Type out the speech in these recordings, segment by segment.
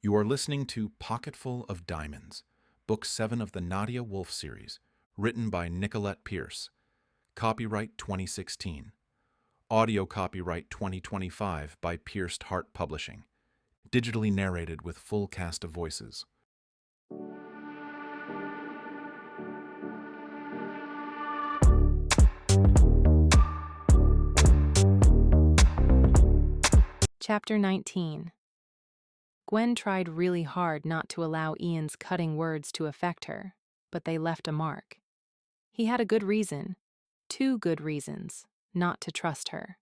You are listening to Pocketful of Diamonds, Book 7 of the Nadia Wolf series, written by Nicolette Pierce. Copyright 2016. Audio copyright 2025 by Pierced Heart Publishing. Digitally narrated with full cast of voices. Chapter 19. Gwen tried really hard not to allow Ian's cutting words to affect her, but they left a mark. He had a good reason, 2 good reasons, not to trust her.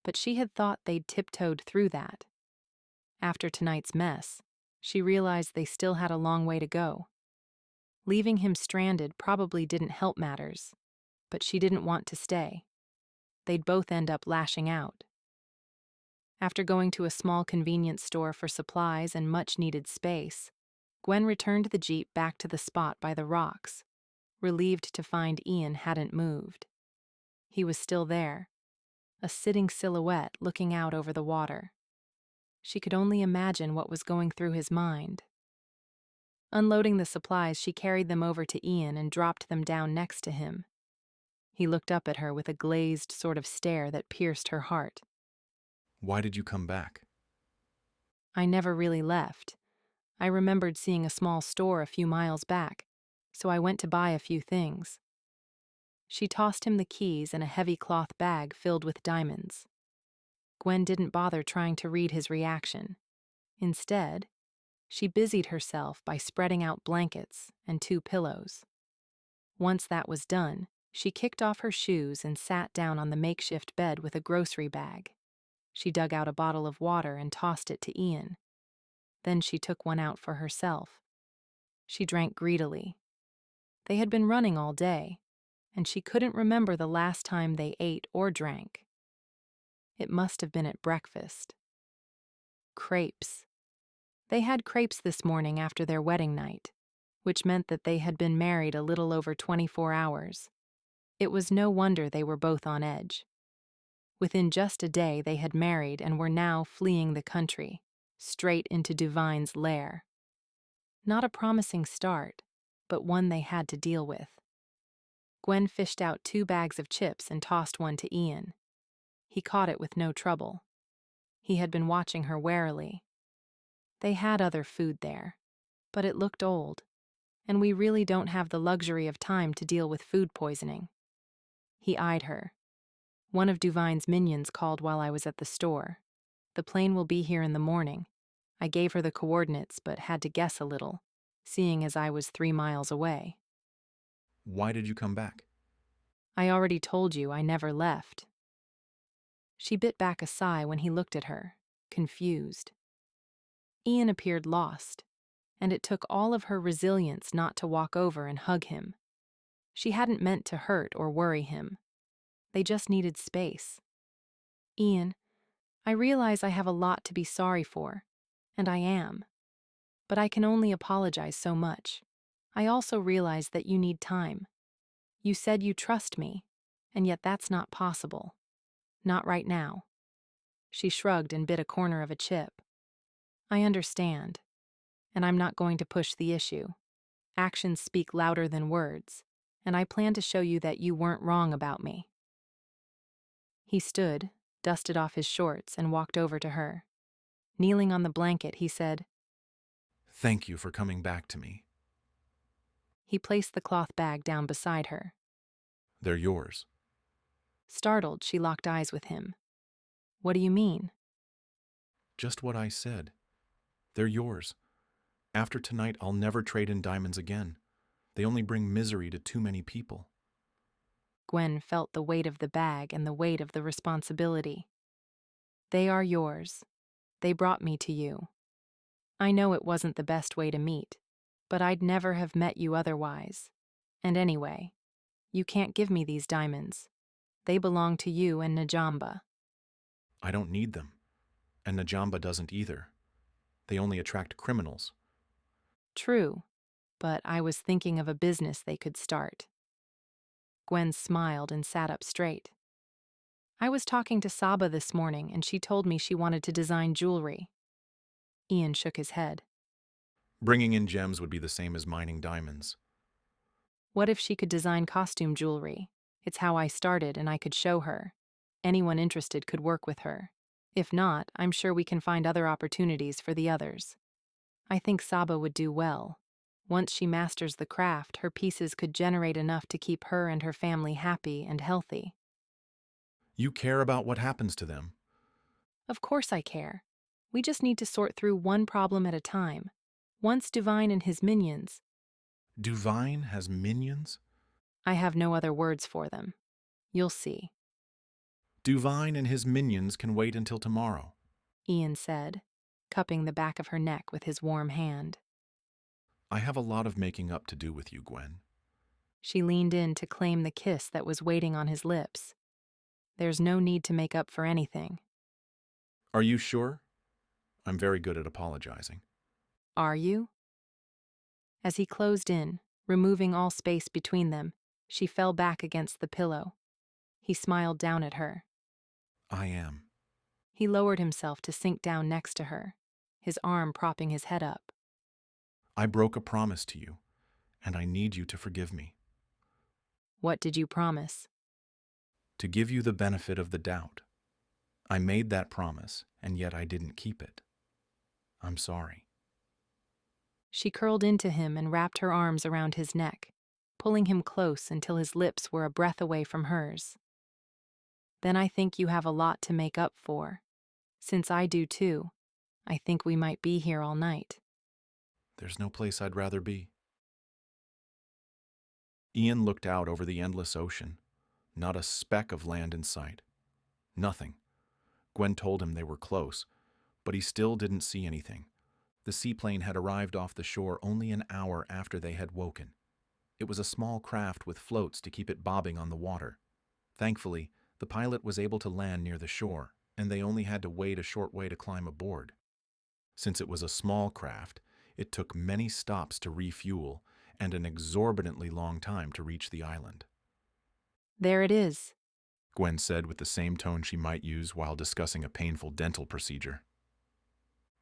But she had thought they'd tiptoed through that. After tonight's mess, she realized they still had a long way to go. Leaving him stranded probably didn't help matters, but she didn't want to stay. They'd both end up lashing out. After going to a small convenience store for supplies and much-needed space, Gwen returned the Jeep back to the spot by the rocks, relieved to find Ian hadn't moved. He was still there, a sitting silhouette looking out over the water. She could only imagine what was going through his mind. Unloading the supplies, she carried them over to Ian and dropped them down next to him. He looked up at her with a glazed sort of stare that pierced her heart. Why did you come back? I never really left. I remembered seeing a small store a few miles back, so I went to buy a few things. She tossed him the keys and a heavy cloth bag filled with diamonds. Gwen didn't bother trying to read his reaction. Instead, she busied herself by spreading out blankets and 2 pillows. Once that was done, she kicked off her shoes and sat down on the makeshift bed with a grocery bag. She dug out a bottle of water and tossed it to Ian. Then she took one out for herself. She drank greedily. They had been running all day, and she couldn't remember the last time they ate or drank. It must have been at breakfast. Crepes. They had crepes this morning after their wedding night, which meant that they had been married a little over 24 hours. It was no wonder they were both on edge. Within just a day they had married and were now fleeing the country, straight into Duvine's lair. Not a promising start, but one they had to deal with. Gwen fished out 2 bags of chips and tossed one to Ian. He caught it with no trouble. He had been watching her warily. They had other food there, but it looked old, and we really don't have the luxury of time to deal with food poisoning. He eyed her. One of Duvine's minions called while I was at the store. The plane will be here in the morning. I gave her the coordinates but had to guess a little, seeing as I was 3 miles away. Why did you come back? I already told you I never left. She bit back a sigh when he looked at her, confused. Ian appeared lost, and it took all of her resilience not to walk over and hug him. She hadn't meant to hurt or worry him. They just needed space. Ian, I realize I have a lot to be sorry for, and I am. But I can only apologize so much. I also realize that you need time. You said you trust me, and yet that's not possible. Not right now. She shrugged and bit a corner of a chip. I understand, and I'm not going to push the issue. Actions speak louder than words, and I plan to show you that you weren't wrong about me. He stood, dusted off his shorts, and walked over to her. Kneeling on the blanket, he said, Thank you for coming back to me. He placed the cloth bag down beside her. They're yours. Startled, she locked eyes with him. What do you mean? Just what I said. They're yours. After tonight, I'll never trade in diamonds again. They only bring misery to too many people. Gwen felt the weight of the bag and the weight of the responsibility. They are yours. They brought me to you. I know it wasn't the best way to meet, but I'd never have met you otherwise. And anyway, you can't give me these diamonds. They belong to you and Najamba. I don't need them. And Najamba doesn't either. They only attract criminals. True, but I was thinking of a business they could start. Gwen smiled and sat up straight. I was talking to Saba this morning and she told me she wanted to design jewelry. Ian shook his head. Bringing in gems would be the same as mining diamonds. What if she could design costume jewelry? It's how I started, and I could show her. Anyone interested could work with her. If not, I'm sure we can find other opportunities for the others. I think Saba would do well. Once she masters the craft, her pieces could generate enough to keep her and her family happy and healthy. You care about what happens to them. Of course I care. We just need to sort through one problem at a time. Once Divine and his minions, Duvine has minions? I have no other words for them. You'll see, Duvine and his minions can wait until tomorrow. Ian said, cupping the back of her neck with his warm hand. I have a lot of making up to do with you, Gwen. She leaned in to claim the kiss that was waiting on his lips. There's no need to make up for anything. Are you sure? I'm very good at apologizing. Are you? As he closed in, removing all space between them, she fell back against the pillow. He smiled down at her. I am. He lowered himself to sink down next to her, his arm propping his head up. I broke a promise to you, and I need you to forgive me. What did you promise? To give you the benefit of the doubt. I made that promise, and yet I didn't keep it. I'm sorry. She curled into him and wrapped her arms around his neck, pulling him close until his lips were a breath away from hers. Then I think you have a lot to make up for. Since I do too, I think we might be here all night. There's no place I'd rather be. Ian looked out over the endless ocean. Not a speck of land in sight. Nothing. Gwen told him they were close, but he still didn't see anything. The seaplane had arrived off the shore only an hour after they had woken. It was a small craft with floats to keep it bobbing on the water. Thankfully, the pilot was able to land near the shore, and they only had to wait a short way to climb aboard. Since it was a small craft, it took many stops to refuel and an exorbitantly long time to reach the island. There it is, Gwen said with the same tone she might use while discussing a painful dental procedure.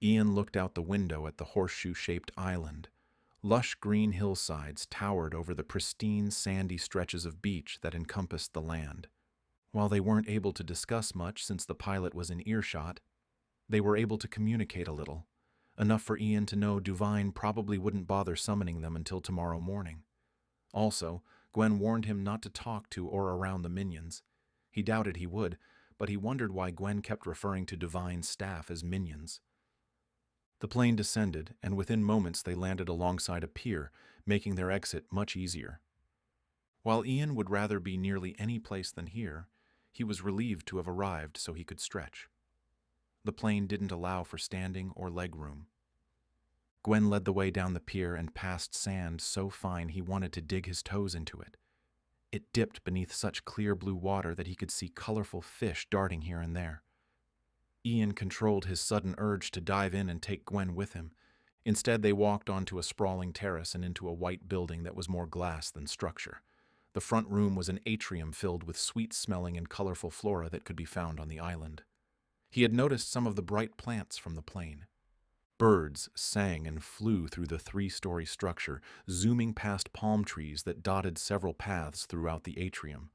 Ian looked out the window at the horseshoe-shaped island. Lush green hillsides towered over the pristine sandy stretches of beach that encompassed the land. While they weren't able to discuss much since the pilot was in earshot, they were able to communicate a little, enough for Ian to know Duvine probably wouldn't bother summoning them until tomorrow morning. Also, Gwen warned him not to talk to or around the minions. He doubted he would, but he wondered why Gwen kept referring to Duvine's staff as minions. The plane descended, and within moments they landed alongside a pier, making their exit much easier. While Ian would rather be nearly any place than here, he was relieved to have arrived so he could stretch. The plane didn't allow for standing or leg room. Gwen led the way down the pier and past sand so fine he wanted to dig his toes into it. It dipped beneath such clear blue water that he could see colorful fish darting here and there. Ian controlled his sudden urge to dive in and take Gwen with him. Instead, they walked onto a sprawling terrace and into a white building that was more glass than structure. The front room was an atrium filled with sweet-smelling and colorful flora that could be found on the island. He had noticed some of the bright plants from the plane. Birds sang and flew through the three-story structure, zooming past palm trees that dotted several paths throughout the atrium.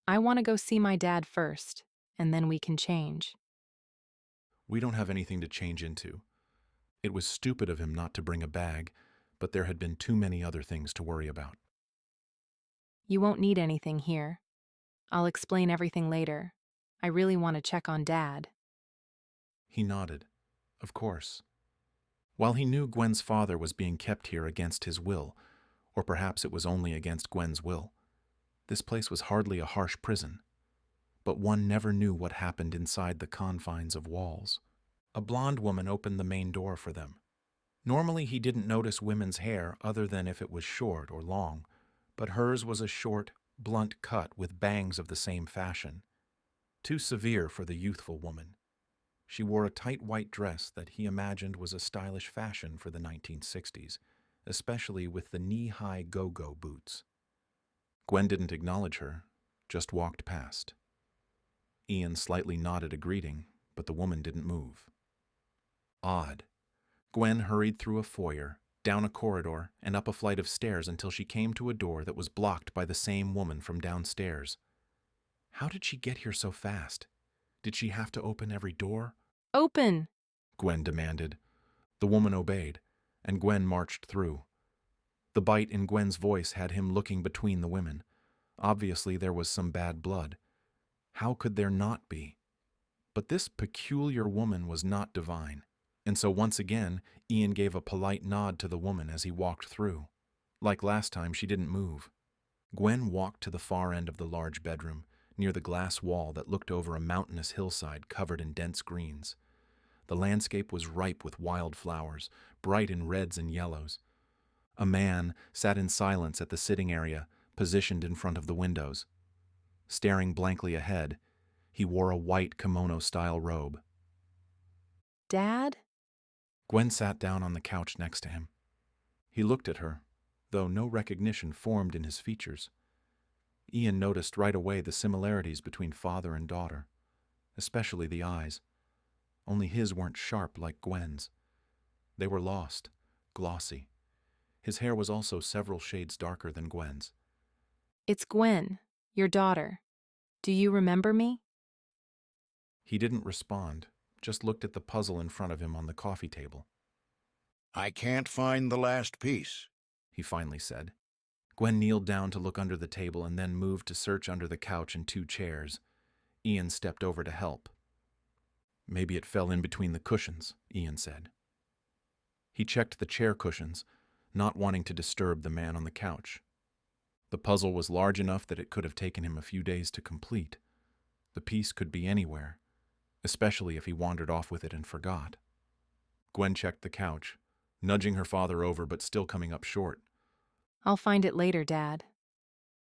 I want to go see my dad first, and then we can change. We don't have anything to change into. It was stupid of him not to bring a bag, but there had been too many other things to worry about. You won't need anything here. I'll explain everything later. I really want to check on Dad. He nodded. Of course. While he knew Gwen's father was being kept here against his will, or perhaps it was only against Gwen's will, this place was hardly a harsh prison. But one never knew what happened inside the confines of walls. A blonde woman opened the main door for them. Normally he didn't notice women's hair other than if it was short or long, but hers was a short, blunt cut with bangs of the same fashion. Too severe for the youthful woman. She wore a tight white dress that he imagined was a stylish fashion for the 1960s, especially with the knee-high go-go boots. Gwen didn't acknowledge her, just walked past. Ian slightly nodded a greeting, but the woman didn't move. Odd. Gwen hurried through a foyer, down a corridor, and up a flight of stairs until she came to a door that was blocked by the same woman from downstairs. How did she get here so fast? Did she have to open every door? Open! Gwen demanded. The woman obeyed, and Gwen marched through. The bite in Gwen's voice had him looking between the women. Obviously, there was some bad blood. How could there not be? But this peculiar woman was not divine, and so once again, Ian gave a polite nod to the woman as he walked through. Like last time, she didn't move. Gwen walked to the far end of the large bedroom, near the glass wall that looked over a mountainous hillside covered in dense greens. The landscape was ripe with wild flowers, bright in reds and yellows. A man sat in silence at the sitting area, positioned in front of the windows. Staring blankly ahead, he wore a white kimono-style robe. Dad? Gwen sat down on the couch next to him. He looked at her, though no recognition formed in his features. Ian noticed right away the similarities between father and daughter, especially the eyes. Only his weren't sharp like Gwen's. They were lost, glossy. His hair was also several shades darker than Gwen's. It's Gwen, your daughter. Do you remember me? He didn't respond, just looked at the puzzle in front of him on the coffee table. I can't find the last piece, He finally said. Gwen kneeled down to look under the table and then moved to search under the couch and two chairs. Ian stepped over to help. Maybe it fell in between the cushions, Ian said. He checked the chair cushions, not wanting to disturb the man on the couch. The puzzle was large enough that it could have taken him a few days to complete. The piece could be anywhere, especially if he wandered off with it and forgot. Gwen checked the couch, nudging her father over but still coming up short. I'll find it later, Dad.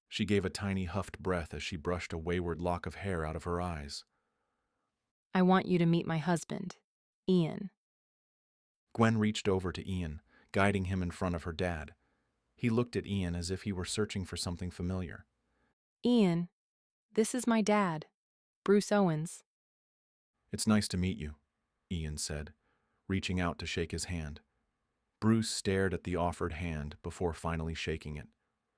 She gave a tiny huffed breath as she brushed a wayward lock of hair out of her eyes. I want you to meet my husband, Ian. Gwen reached over to Ian, guiding him in front of her dad. He looked at Ian as if he were searching for something familiar. Ian, this is my dad, Bruce Owens. It's nice to meet you, Ian said, reaching out to shake his hand. Bruce stared at the offered hand before finally shaking it.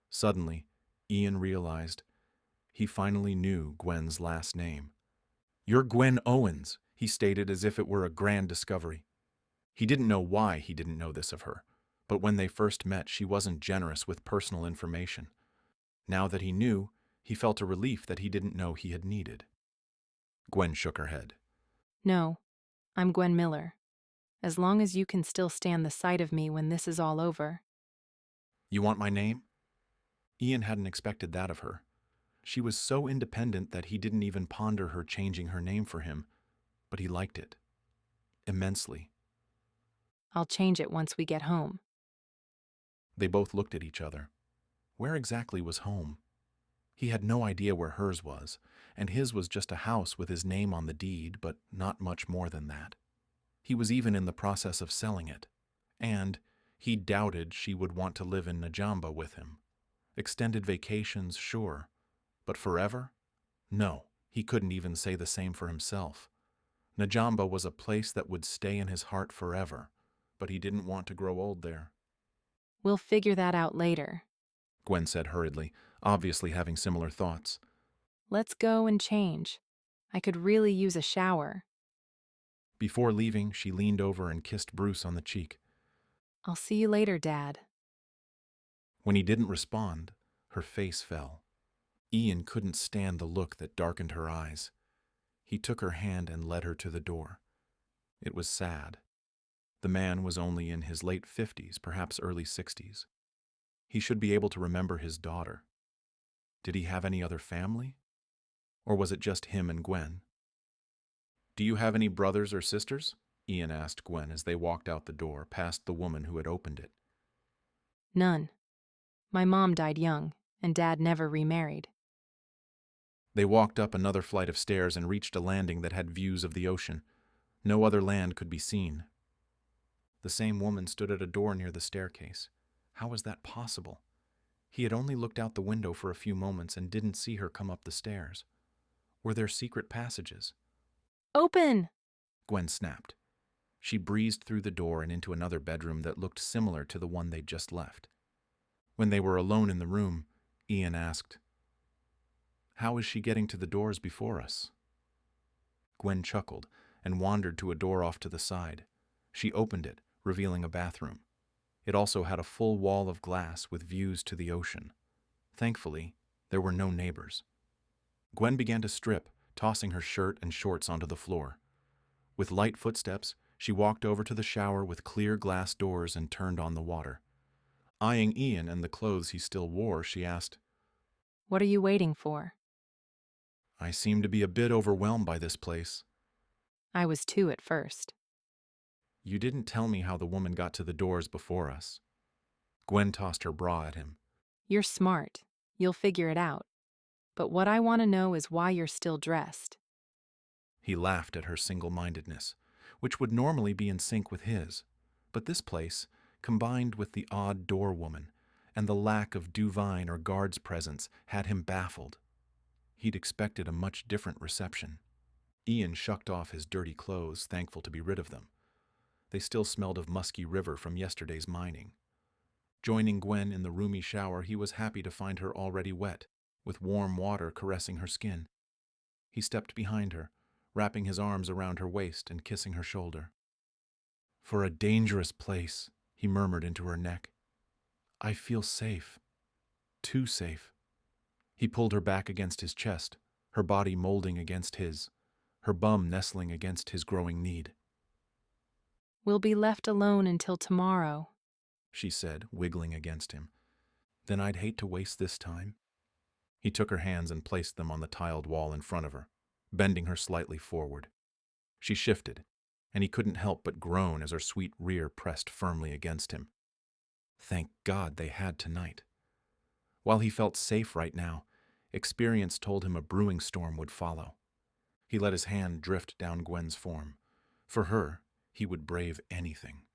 Suddenly, Ian realized he finally knew Gwen's last name. You're Gwen Owens, he stated as if it were a grand discovery. He didn't know why he didn't know this of her, but when they first met, she wasn't generous with personal information. Now that he knew, he felt a relief that he didn't know he had needed. Gwen shook her head. No, I'm Gwen Miller. As long as you can still stand the sight of me when this is all over. You want my name? Ian hadn't expected that of her. She was so independent that he didn't even ponder her changing her name for him, but he liked it. Immensely. I'll change it once we get home. They both looked at each other. Where exactly was home? He had no idea where hers was, and his was just a house with his name on the deed, but not much more than that. He was even in the process of selling it, and he doubted she would want to live in Najamba with him. Extended vacations, sure, but forever? No, he couldn't even say the same for himself. Najamba was a place that would stay in his heart forever, but he didn't want to grow old there. We'll figure that out later. Gwen said hurriedly, obviously having similar thoughts. Let's go and change. I could really use a shower. Before leaving, she leaned over and kissed Bruce on the cheek. I'll see you later, Dad. When he didn't respond, her face fell. Ian couldn't stand the look that darkened her eyes. He took her hand and led her to the door. It was sad. The man was only in his late 50s, perhaps early 60s. He should be able to remember his daughter. Did he have any other family? Or was it just him and Gwen? Do you have any brothers or sisters? Ian asked Gwen as they walked out the door, past the woman who had opened it. None. My mom died young, and Dad never remarried. They walked up another flight of stairs and reached a landing that had views of the ocean. No other land could be seen. The same woman stood at a door near the staircase. How was that possible? He had only looked out the window for a few moments and didn't see her come up the stairs. Were there secret passages? Open! Gwen snapped. She breezed through the door and into another bedroom that looked similar to the one they'd just left. When they were alone in the room, Ian asked, "How is she getting to the doors before us?" Gwen chuckled and wandered to a door off to the side. She opened it, revealing a bathroom. It also had a full wall of glass with views to the ocean. Thankfully, there were no neighbors. Gwen began to strip, tossing her shirt and shorts onto the floor. With light footsteps, she walked over to the shower with clear glass doors and turned on the water. Eyeing Ian and the clothes he still wore, she asked, What are you waiting for? "I seem to be a bit overwhelmed by this place." I was too at first. "You didn't tell me how the woman got to the doors before us." Gwen tossed her bra at him. You're smart. You'll figure it out. But what I want to know is why you're still dressed. He laughed at her single-mindedness, which would normally be in sync with his. But this place, combined with the odd door woman and the lack of Duvine or guard's presence, had him baffled. He'd expected a much different reception. Ian shucked off his dirty clothes, thankful to be rid of them. They still smelled of musky river from yesterday's mining. Joining Gwen in the roomy shower, he was happy to find her already wet, with warm water caressing her skin. He stepped behind her, wrapping his arms around her waist and kissing her shoulder. "For a dangerous place," he murmured into her neck. "I feel safe. Too safe." He pulled her back against his chest, her body molding against his, her bum nestling against his growing need. We'll be left alone until tomorrow, she said, wiggling against him. "Then I'd hate to waste this time." He took her hands and placed them on the tiled wall in front of her, bending her slightly forward. She shifted, and he couldn't help but groan as her sweet rear pressed firmly against him. Thank God they had tonight. While he felt safe right now, experience told him a brewing storm would follow. He let his hand drift down Gwen's form. For her, he would brave anything.